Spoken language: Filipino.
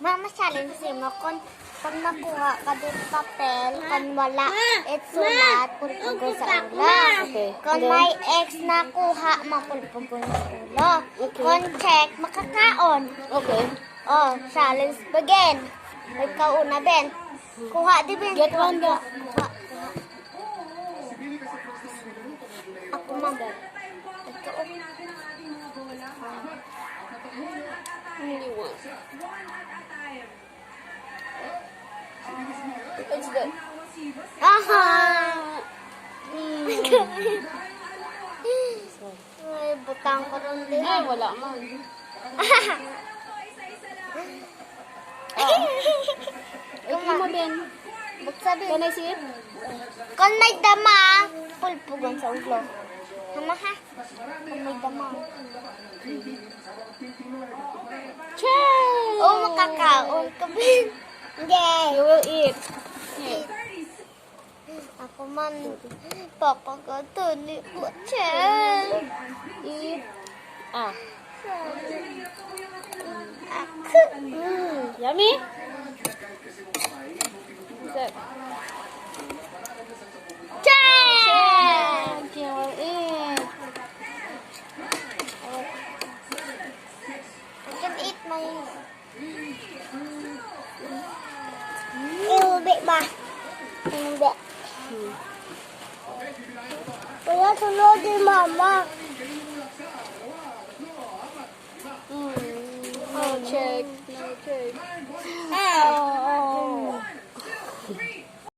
Mama, challenge mo kung pag nakuha ka din papel, kung wala, sulat, pulpugon sa ulo. Okay. Kung may X nakuha, mapulpugon sa ulo. Okay. Kung check, makakaon. Okay. Oh, challenge begin. Ikaw una, Ben. Kuha di, Ben. Get one, go. Kuha. Ako, Ma'am. Ito, Only one. What's that? Aha! Ay, butang ko rin din. Ay, wala man. Ikaw mo, Ben. Buksabi. Can I see it? Kung may dama, pulpugan sa ulo. Hama ha? Kung may dama. Check! Oh, makakaon ka, Ben. Hindi. You will eat. Yeah. Ako man, papagatuloy ko, Chen. Eat. Ah. Ako. Yummy? What's that? Chen! You will eat. I can eat my... Iubi ba? Hindi. Kaya sunod din, Mama. No check. No check. Oh.